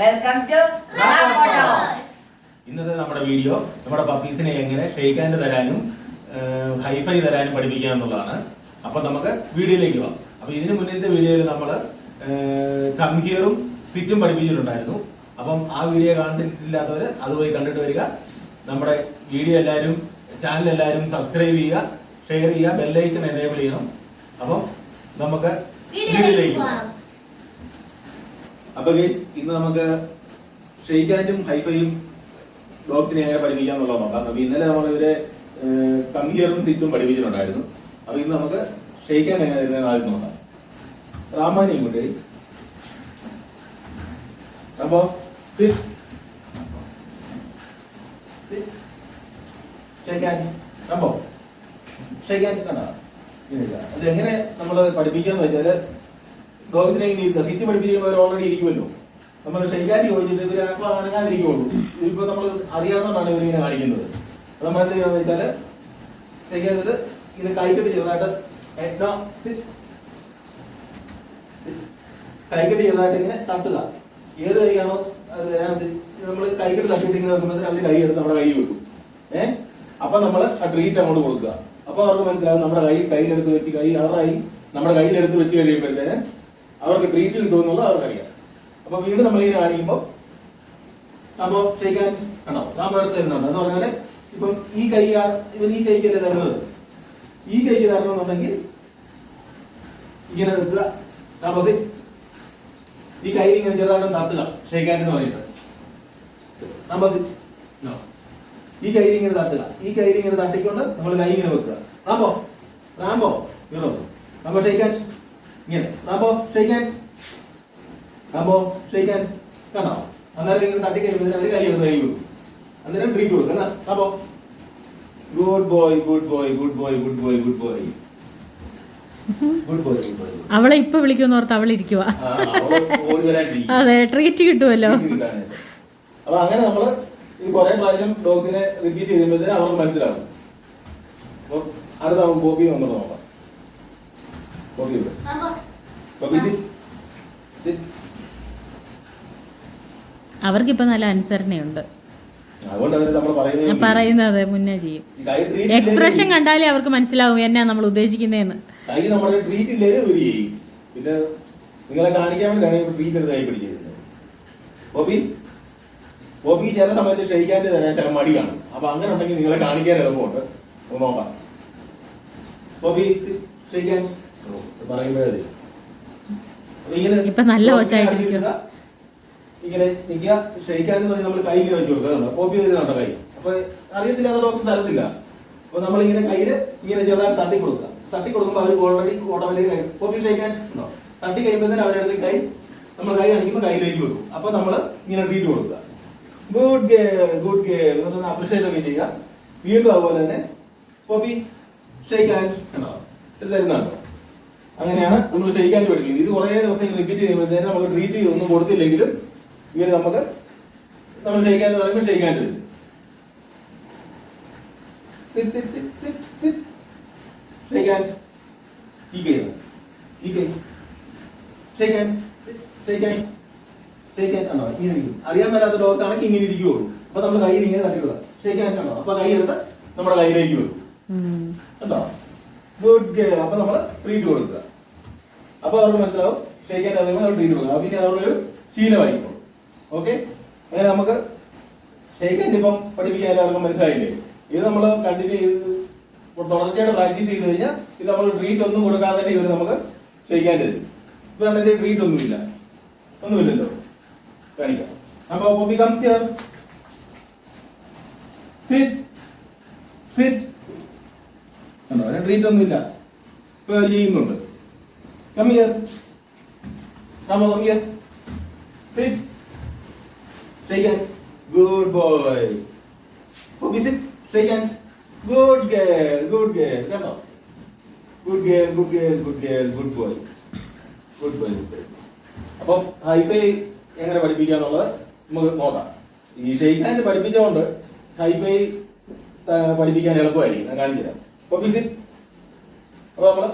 Welcome to photos. ഇന്നത്തെ നമ്മുടെ video നമ്മുടെ പപ്പീസിനെ എങ്ങനെ ഷെയ്ക്ക് ഹാൻഡ് തരാനും ഹൈഫൈ തരാനും പഠിപ്പിക്കുക എന്നുള്ളതാണ്. അപ്പൊ നമുക്ക് വീഡിയോയിലേക്ക് പോകാം. അപ്പൊ ഇതിന് മുന്നത്തെ വീഡിയോയിൽ നമ്മൾ കംഹിയറും സിറ്റും പഠിപ്പിച്ചിട്ടുണ്ടായിരുന്നു. അപ്പം ആ വീഡിയോ കണ്ടിട്ടില്ലാത്തവർ അത് പോയി കണ്ടിട്ട് വരിക. നമ്മുടെ വീഡിയോ എല്ലാവരും ചാനൽ എല്ലാവരും സബ്സ്ക്രൈബ് ചെയ്യുക, ഷെയർ ചെയ്യുക, ബെല്ലൈക്കൺ എനേബിൾ ചെയ്യണം. അപ്പം നമുക്ക് വീഡിയോയിലേക്ക് പോകാം. അപ്പൊ ഗൈസ്, ഇന്ന് നമുക്ക് ഷെയ്ക്ക് ഹാൻഡും ഹൈഫൈയും ഡോഗ്സിനെ എങ്ങനെ പഠിപ്പിക്കാം എന്നുള്ളത് നോക്കാം. അപ്പൊ ഇന്നലെ നമ്മൾ ഇവരെ കംഹിയറും സിറ്റും പഠിപ്പിച്ചിട്ടുണ്ടായിരുന്നു. അപ്പൊ ഇന്ന് നമുക്ക് ഷെയ്ക്ക് ഹാൻഡ് എങ്ങനെ തരുന്നത് ആദ്യം നോക്കാം. റാമാനി ഇങ്ങോട്ടേ. അപ്പോ ഷെയ്ക്ക് ഹാൻഡ് അപ്പോ ഷെയ്ക്ക് ഹാൻഡ് കണ്ടോ? അത് എങ്ങനെ നമ്മൾ പഠിപ്പിക്കാന്ന് വെച്ചാല് ഡോഗ്സിനെ ഇങ്ങനെ ഇരിക്കുക. സിറ്റ് പഠിപ്പിക്കുമ്പോൾ അവർ ഓൾറെഡി ഇരിക്കുമല്ലോ. നമ്മൾ ഷെയ്ക്ക് ഹാൻഡ് ചോദിച്ചിട്ട് ഇവർ അനങ്ങാതിരിക്കുള്ളൂ. ഇതിപ്പോ നമ്മൾ അറിയാവുന്നതാണ് ഇവരിങ്ങനെ കാണിക്കുന്നത്. നമ്മൾ എന്ത് ചെയ്യണമെന്ന് വെച്ചാല് ഷെയ്ക്ക് ഹാൻഡിൽ ഇങ്ങനെ കൈകെട്ടി ചെറുതായിട്ട് കൈകെട്ടി ചെറുതായിട്ട് ഇങ്ങനെ തട്ടുക. ഏത് കൈയാണോ അത് തരാൻ നമ്മൾ കൈകെട്ടി തട്ടിയിട്ട് ഇങ്ങനെ വെക്കുമ്പോൾ അതിൽ കൈ എടുത്ത് നമ്മുടെ കൈ വെക്കും. അപ്പൊ നമ്മൾ ആ ട്രീറ്റ് അങ്ങോട്ട് കൊടുക്കുക. അപ്പൊ അവർക്ക് മനസ്സിലാവും നമ്മുടെ കയ്യിലെടുത്ത് വെച്ച് അവരുടെ കൈ നമ്മുടെ കയ്യിലെടുത്ത് വെച്ച് കഴിയുമ്പോഴത്തേന് അവർക്ക് ട്രീറ്റ് കിട്ടുമെന്നുള്ളത് അവർക്കറിയാം. അപ്പൊ വീണ്ടും നമ്മളിങ്ങനെ കാണിക്കുമ്പോൾ അപ്പോ ഷെയ്ക്ക് ഹാൻഡ് കണ്ടോ നാം എടുത്ത് തരുന്നുണ്ട്. എന്ന് പറഞ്ഞാല് ഇപ്പം ഈ കൈ ഇവൻ ഈ കൈക്കല്ലേ തരുന്നത്. ഈ കൈക്ക് തരണമെന്നുണ്ടെങ്കിൽ ഇങ്ങനെ വെക്കുക. ഈ കൈ ഇങ്ങനെ ചെറുതായിട്ട് തട്ടുക. ഷെയ്ക്ക് ഹാൻഡ് എന്ന് പറയുന്നത് ഈ കൈ ഇങ്ങനെ തട്ടുക. ഈ കൈ ഇങ്ങനെ തട്ടിക്കൊണ്ട് നമ്മൾ കൈ ഇങ്ങനെ വെക്കുക. റാംബോ റാംബോ ഇങ്ങോട്ടോ. റാംബോ ഷെയ്ക്ക് ഹാൻഡ് ഇങ്ങനെ. Rambo shake hand. Rambo shake hand കണ്ടോ? അന്നേരം ഇങ്ങനെ തട്ടി കഴിയുമ്പോൾ അവർ കൈ എടുത്ത് കൈ വെക്കും. അന്നേരം ട്രീറ്റ് കൊടുക്കുക. എന്നാ Rambo good boy good boy good boy good boy good boy good boy good boy. അവളെ ഇപ്പൊ വിളിക്കുമെന്ന് ഓർത്ത് അവൾ ഇരിക്കുക. അതെ, ട്രീറ്റ് കിട്ടുമല്ലോ. അപ്പൊ അങ്ങനെ നമ്മള് ഇത് കുറെ പ്രാവശ്യം ഡോഗ്സിനെ റിപ്പീറ്റ് ചെയ്യുമ്പോഴത്തേന് അവർക്ക് മനസ്സിലാവും. അപ്പൊ അടുത്ത നമുക്ക് കോപ്പി വന്നിട്ട് നോക്കാം. കോപ്പി കോപ്പി അവർക്കിപ്പോ നല്ല അനുസരണയുണ്ട്. അതുകൊണ്ട് അവര് നമ്മൾ പറയുന്നത് മുന്നേ ചെയ്യും. എക്സ്പ്രഷൻ കണ്ടാലേ അവർക്ക് മനസ്സിലാവും എന്നാ നമ്മൾ ഉദ്ദേശിക്കുന്നതെന്ന്. കൈ നമ്മുടെ ട്രീറ്റ് ഇല്ലേ ഒരു ചെയ്യും. പിന്നെ നിങ്ങളെ കാണിക്കാൻ വേണ്ടിയാണ് ട്രീറ്റ് എടുത്ത് കൈ പിടിച്ചിരുന്നത്. കോപ്പി കോപ്പി ചില സമയത്ത് ഷെയ്ക്ക് ഹാൻഡ് തരാൻ ചില മടി കാണും. അപ്പൊ അങ്ങനെ ഉണ്ടെങ്കിൽ നിങ്ങളെ കാണിക്കാൻ എളുപ്പമുണ്ട്. നോക്കാം. കോപ്പി ഷെയ്ക്ക് ഹാൻഡ് പറയുമ്പോഴേ ഇപ്പൊ നല്ല ഒച്ചായിട്ടിരിക്കും. ഇങ്ങനെ നിൽക്കുക. ഷെയ്ക്ക് ഹാൻഡ് പറഞ്ഞാൽ നമ്മൾ കൈ ഇങ്ങനെ വെച്ച് കൊടുക്കുക. കോപ്പി വരുന്നുണ്ടോ കൈ? അപ്പൊ അറിയത്തില്ലാത്ത ഡോക്ടർ തരത്തില്ല. അപ്പൊ നമ്മളിങ്ങനെ കയ്യില് ഇങ്ങനെ ചെറുതായിട്ട് തട്ടി കൊടുക്കുക. തട്ടി കൊടുക്കുമ്പോൾ അവർ ഓൾറെഡി ഓട്ടോമാറ്റിക് കൈ കോപ്പി ഷെയ്ക്ക് ഹാൻഡ് ഉണ്ടോ? തട്ടി കഴിയുമ്പോൾ അവരുടെ കൈ നമ്മൾ കൈ കാണിക്കുമ്പോൾ കയ്യിലേക്ക് വെക്കും. അപ്പൊ നമ്മൾ ഇങ്ങനെ ട്രീറ്റ് കൊടുക്കുക. ഗുഡ് ഗേൾ ഗുഡ് ഗേൾ എന്നൊന്ന് അപ്രിഷിയേറ്റ് ഒക്കെ ചെയ്യുക. വീണ്ടും അതുപോലെ തന്നെ കോപ്പി ഷെയ്ക്ക് ഹാൻഡ് ഉണ്ടോ തരുന്നുണ്ടോ? അങ്ങനെയാണ് നമ്മൾ ഷെയ്ക്ക് ഹാൻഡ് പഠിക്കുന്നത്. ഇത് കുറേ ദിവസം റിപ്പീറ്റ് ചെയ്യുമ്പോഴത്തേന് നമുക്ക് ട്രീറ്റ് ഒന്നും കൊടുത്തില്ലെങ്കിലും ഇവര് നമുക്ക് നമ്മൾ ഷെയ്ക്ക് ഹാൻഡ് പറയുമ്പോൾ ഷെയ്ക്ക് ഹാൻഡ് തരും. ഷെയ്ക്ക് ഹാൻഡ് ഈ കൈ shake hand shake hand shake hand ആണോ? ഇങ്ങനെ ഇരിക്കും. അറിയാൻ മേലാത്ത ഡോഗ്സ് ആണെങ്കിൽ ഇങ്ങനെ ഇരിക്കുകയുള്ളൂ. അപ്പൊ നമ്മൾ കയ്യിൽ ഇങ്ങനെ തട്ടിവിടുക. ഷെയ്ക്ക് ഹാൻഡ് ആണോ? അപ്പൊ കൈ എടുത്ത് നമ്മുടെ കയ്യിലേക്ക് വെക്കും. കണ്ടോ? Good girl. അപ്പൊ നമ്മൾ ട്രീറ്റ് കൊടുക്കുക. അപ്പൊ അവർക്ക് മനസ്സിലാവും ഷെയ്ക്ക് ഹാൻഡ് അതേപോലെ നമ്മൾ ട്രീറ്റ് കൊടുക്കുക. പിന്നെ അവർക്കൊരു ശീലമായിരിക്കും. ഓക്കെ, അങ്ങനെ നമുക്ക് ഷെയ്ക്ക് ഹാൻഡ് ഇപ്പം പഠിപ്പിക്കാൻ എല്ലാവർക്കും മനസ്സിലായില്ലേ? ഇത് നമ്മൾ കണ്ടിന്യൂ ചെയ്ത് തുടർച്ചയായിട്ട് പ്രാക്ടീസ് ചെയ്ത് കഴിഞ്ഞാൽ ഇത് നമ്മൾ ട്രീറ്റ് ഒന്നും കൊടുക്കാതെ തന്നെ ഇവർ നമുക്ക് ഷെയ്ക്ക് ഹാൻഡ് തരും. ഇപ്പൊ അതിന്റെ ട്രീറ്റ് ഒന്നുമില്ലല്ലോ. കാണിക്കാം. അപ്പൊ കോപ്പി കം ഹിയർ. Sit sit. കണ്ടോ? അതിന് ട്രീറ്റ് ഒന്നുമില്ല. ഇപ്പൊ ചെയ്യുന്നുണ്ട്. Come here. Come here. Sit. Shake hand. Good boy. കോപ്പി sit. Shake hand. Good girl good girl. കണ്ടോ? Good girl good girl good girl good boy good boy good boy. അപ്പൊ high five എങ്ങനെ പഠിപ്പിക്കാന്നുള്ളത് നമുക്ക് നോക്കാം. ഈ ഷെയ്ക്ക് ഹാൻഡ് പഠിപ്പിച്ചുകൊണ്ട് ഹൈഫൈ പഠിപ്പിക്കാൻ എളുപ്പമായിരിക്കും. ഞാൻ കാണിച്ചു തരാം. Poppy sit. അപ്പൊ നമ്മള്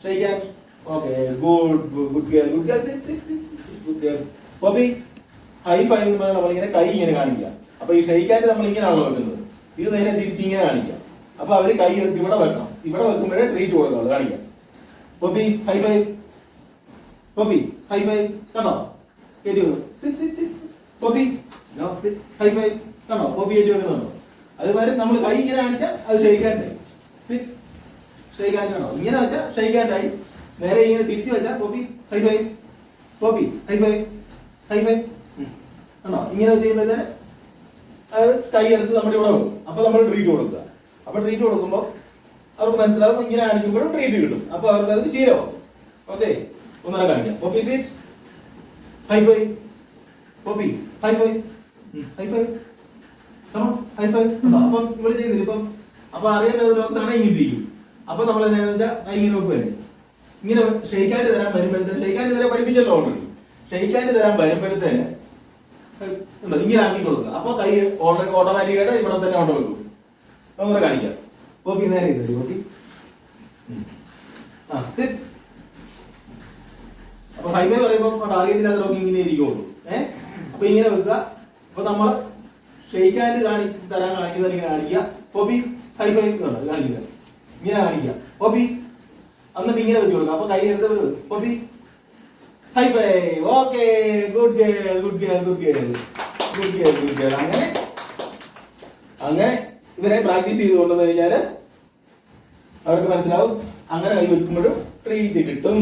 shake hand. Okay, good girl. Sit. Good girl. Bobby, high five എന്ന് പറഞ്ഞാൽ നമ്മളിങ്ങനെ കൈ ഇങ്ങനെ കാണിക്കുക. അപ്പൊ ഈ ഷെയ്ക്കാൻഡ് നമ്മൾ ഇങ്ങനെയാണല്ലോ വെക്കുന്നത്, ഇത് നേരെ തിരിച്ച് ഇങ്ങനെ കാണിക്കാം. അപ്പൊ അവര് കൈ എടുത്ത് ഇവിടെ വെക്കണം, ഇവിടെ വെക്കുമ്പോഴേ ട്രീറ്റ് കൊടുക്കാവുള്ളൂ. കാണിക്കാം. Poppy high five, Poppy high five, കണ്ടോ കയറ്റി വെക്കും. പോപ്പി ഹൈ ഫൈ, കണ്ടോ പോപ്പി കയറ്റി വെക്കുന്നുണ്ടോ? അതുപോലെ നമ്മൾ കൈ ഇങ്ങനെ കാണിച്ചാൽ അത് ഷെയ്ക്കാൻഡ്, ഷെയ്ക്കാൻഡ് ആണോ? ഇങ്ങനെ വെച്ചാൽ ഷെയ്ക്കാൻഡായി. നേരെ ഇങ്ങനെ തിരിച്ചു വെച്ചാൽ Poppy high five, Poppy high five, high five, ആണോ? ഇങ്ങനെ വെച്ച് കഴിയുമ്പോഴത്തേന് അത് കൈ എടുത്ത് നമ്മുടെ ഇവിടെ വെക്കും. അപ്പൊ നമ്മൾ ട്രീറ്റ് കൊടുക്കുക. അപ്പൊ ട്രീറ്റ് കൊടുക്കുമ്പോൾ അവർക്ക് മനസ്സിലാവും, ഇങ്ങനെ കാണിക്കുമ്പോഴും ട്രീറ്റ് കിട്ടും. അപ്പൊ അവർക്ക് അത് ശീലമാവും. ഓക്കെ, ഒന്നര കാണിക്കാം. Poppy sit high five, Poppy high five, high five, high five. അപ്പൊ ഇവിടെ ചെയ്യുന്നില്ല ഇപ്പം. അപ്പൊ അറിയാൻ ലോകത്താണ് ഇങ്ങനെ ഇരിക്കും. അപ്പൊ നമ്മൾ എന്താണെന്ന് വെച്ചാൽ ഇങ്ങനെ വെക്കുവല്ലേ, ഇങ്ങനെ ഷെയ്ക്കാൻഡ് തരാൻ വരുമ്പോഴത്തേന്, ഷെയ്ക്കാൻഡ് വരെ പഠിപ്പിച്ചല്ലോ ഓൾറെഡി. ഷെയ്ക്കാൻഡ് തരാൻ വരുമ്പോഴത്തേന് ഇങ്ങനെ ആക്കി കൊടുക്കുക. അപ്പൊ കൈ ഓട്ടോമാറ്റിക്കായിട്ട് ഇവിടെ തന്നെ കൊണ്ട് വെക്കും. അങ്ങനെ കാണിക്കാം. പോപ്പി നേരെ ഇരുന്നു, പോപ്പി അപ്പൊ ഹൈഫൈ പറയുമ്പോ ആദ്യത്തിന് അത് നോക്കി ഇങ്ങനെ ഇരിക്കുള്ളൂ. അപ്പൊ ഇങ്ങനെ വെക്കുക. അപ്പൊ നമ്മള് ഷെയ്ക്കാൻഡ് തരാൻ കാണിക്കുന്നത് ഇങ്ങനെ കാണിക്കുക. പോപ്പി ഹൈഫൈ കാണിക്കുന്നത് ഇങ്ങനെ കാണിക്കുക. പോപ്പി എന്നിട്ട് ഇങ്ങനെ വെച്ച് കൊടുക്കുക. അപ്പൊ കൈ എടുത്ത് Poppy high five. Okay, good girl, good girl, good girl, good girl, good girl. അങ്ങനെ ഇവരെ പ്രാക്ടീസ് ചെയ്ത് കൊണ്ടുവന്നു കഴിഞ്ഞാല് അവർക്ക് മനസ്സിലാവും. അങ്ങനെ കൈ വെക്കുമ്പോഴും ട്രീറ്റ് കിട്ടും.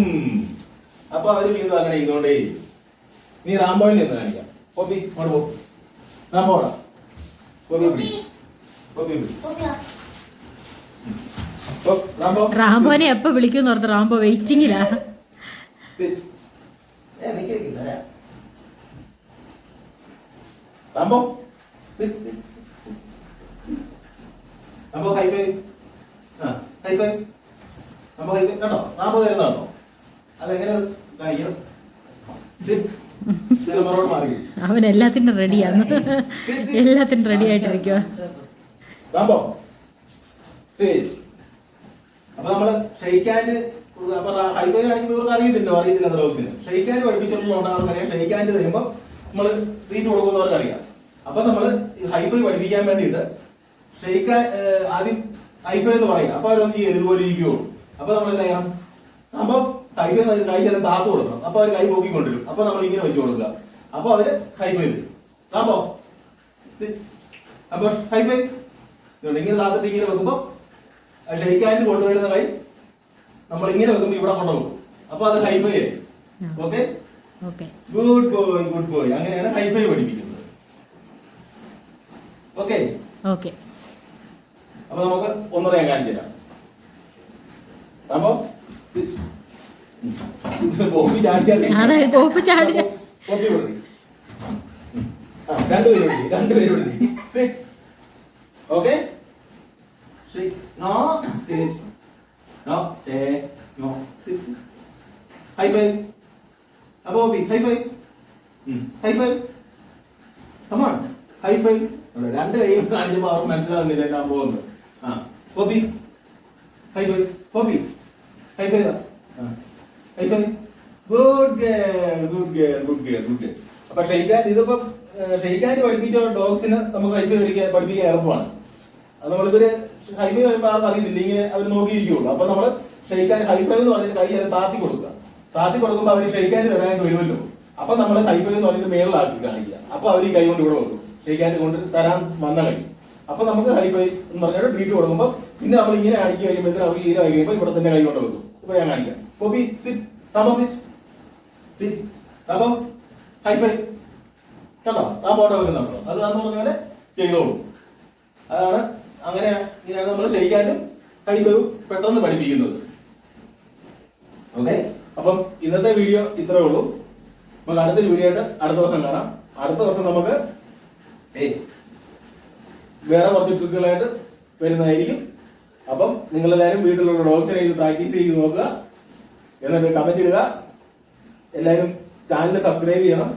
അപ്പൊ അവര് വീണ്ടും അങ്ങനെ ചെയ്തുകൊണ്ടേ. നീ റാംബോയിനെ ഒന്ന് കാണിക്കാം. പോപ്പി അങ്ങോട്ട് പോ. റാംബോടാ, റാംബോനെ എപ്പോ വിളിക്കുന്നു ഓർത്ത് റാംബോ വെയിറ്റിംഗിലാ. Rambo Rambo high five, high five, Rambo high five. കണ്ടോ റാംബോ തരുന്നതാണോ? അതെങ്ങനെ കാണിക്കാം? മാറി അവൻ എല്ലാത്തിനും റെഡിയാണ്, എല്ലാത്തിനും റെഡി ആയിട്ടിരിക്കുക. റാംബോ അപ്പൊ നമ്മള് ഷെയ്ക്കാൻഡ് അപ്പൊ ഹൈഫൈ കാണിക്കുമ്പോൾ ഇവർക്ക് അറിയത്തില്ല ലോകത്തിന്. ഷെയ്ക്കാൻഡ് പഠിപ്പിച്ചിട്ടുള്ളതുകൊണ്ട് അവർക്കറിയാം. ഷെയ്ക്കാൻഡ് തരുമ്പോൾ നമ്മള് ട്രീറ്റ് കൊടുക്കുന്നവർക്ക് അറിയാം. അപ്പൊ നമ്മള് ഹൈഫൈ പഠിപ്പിക്കാൻ വേണ്ടിയിട്ട് ആദ്യം ഹൈഫൈ എന്ന് പറയാം. അപ്പൊ അവരൊന്നും ചെയ്യരുത്, ഇതുപോലെ ഇരിക്കുള്ളൂ. അപ്പൊ നമ്മൾ എന്താ ചെയ്യണം? അപ്പൊ ഹൈഫൈ കൈ ചില താത്ത് കൊടുക്കണം. അപ്പൊ അവർ കൈ പോക്കിക്കൊണ്ടിരും. അപ്പൊ നമ്മൾ ഇങ്ങനെ വെച്ച് കൊടുക്കുക. അപ്പൊ അവര് ഹൈഫൈ തരും. അപ്പൊ അപ്പൊ ഹൈഫൈ ഇങ്ങനെ താത്തിട്ട് ഇങ്ങനെ വെക്കുമ്പോ ഷെയ്ക്കാൻഡ് കൊണ്ടുവരുന്ന കൈ നമ്മൾ ഇങ്ങനെ വെക്കുമ്പോ ഇവിടെ കൊണ്ടുവെക്കും. അപ്പൊ അത് ഹൈഫൈ ആയി. Okay, good boy, good boy. അങ്ങനെയാണ് ഹൈഫൈ പഠിപ്പിക്കുന്നത്. ഓക്കെ, അപ്പൊ നമുക്ക് ഒന്നര ഞാൻ കാണിച്ചു തരാം. അപ്പൊ രണ്ടുപേരും okay. No, sit. No, stay. No, sit, sit. High five. Above me, high five. High five. Come on, high five. രണ്ട് കൈയും കാണിച്ചപ്പോൾ അവർക്ക് മനസ്സിലാകുന്നില്ല ഞാൻ പോകുന്നത്. Poppy high five, Poppy high five, high five. Good girl, good girl, good girl, good girl. അപ്പൊ ഇതിപ്പോ shake hand പഠിപ്പിച്ച ഡോഗ്സിന് നമുക്ക് ഹൈ ഫൈവ് പഠിപ്പിക്കാൻ എളുപ്പമാണ്. അത് നമ്മളിവര് ഹൈഫൈ വരുമ്പോ ആർക്കും അറിയത്തില്ല, ഇങ്ങനെ അവർ നോക്കിയിരിക്കുള്ളൂ. അപ്പൊ നമ്മള് ഷെയ്ക്കാൻഡ് ഹൈഫൈ എന്ന് പറഞ്ഞിട്ട് കൈ താത്തി കൊടുക്കുക. താത്തി കൊടുക്കുമ്പോൾ അവര് ഷെയ്ക്കാൻഡ് തരാനായിട്ട് വരുമല്ലോ. അപ്പൊ നമ്മൾ ഹൈഫൈ എന്ന് പറഞ്ഞിട്ട് മേളിലാക്കി കാണിക്കുക. അപ്പൊ അവർ ഈ കൈ കൊണ്ട് ഇവിടെ വെക്കും, ഷെയ്ക്കാൻഡ് കൊണ്ട് തരാൻ വന്ന കൈ. അപ്പൊ നമുക്ക് ഹൈഫൈ എന്ന് പറഞ്ഞിട്ട് ട്രീറ്റ് കൊടുക്കുമ്പോൾ പിന്നെ നമ്മൾ ഇങ്ങനെ കാണിക്കുക കഴിയുമ്പോഴത്തേന് അവർക്ക് ഈര കഴിയുമ്പോൾ ഇവിടെ തന്നെ കൈ കൊണ്ട് വെക്കും. ഇപ്പൊ ഞാൻ കാണിക്കാം. Poppy sit, Rambo sit, sit, Rambo high five. കണ്ടോ റാംബോടെ വെക്കുന്നുണ്ടോ? അത് എന്ന് പറഞ്ഞ പോലെ ചെയ്തോളൂ. അതാണ് ഇങ്ങനെയാണ് നമ്മൾ ഷെയ്ക്കാൻഡും ഹൈഫൈവും പെട്ടെന്ന് പഠിപ്പിക്കുന്നത്. ഓക്കെ, അപ്പം ഇന്നത്തെ വീഡിയോ ഇത്രേ ഉള്ളൂ. നമുക്ക് അടുത്തൊരു വീഡിയോ ആയിട്ട് അടുത്ത ദിവസം കാണാം. അടുത്ത ദിവസം നമുക്ക് വേറെ കുറച്ച് ട്രിക്കുകളായിട്ട് വരുന്നതായിരിക്കും. അപ്പം നിങ്ങളെല്ലാവരും വീട്ടിലുള്ള ഡോഗ്സിനെ ഇത് പ്രാക്ടീസ് ചെയ്ത് നോക്കുക. എന്നിട്ട് കമന്റ് ഇടുക. എല്ലാവരും ചാനൽ സബ്സ്ക്രൈബ് ചെയ്യണം,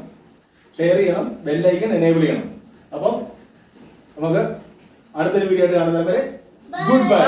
ഷെയർ ചെയ്യണം, ബെല്ലൈക്കൻ എനേബിൾ ചെയ്യണം. അപ്പം നമുക്ക് അടുത്തൊരു വീഡിയോ ആയിട്ട് കാണുന്നവരെ ഗുഡ് ബൈ.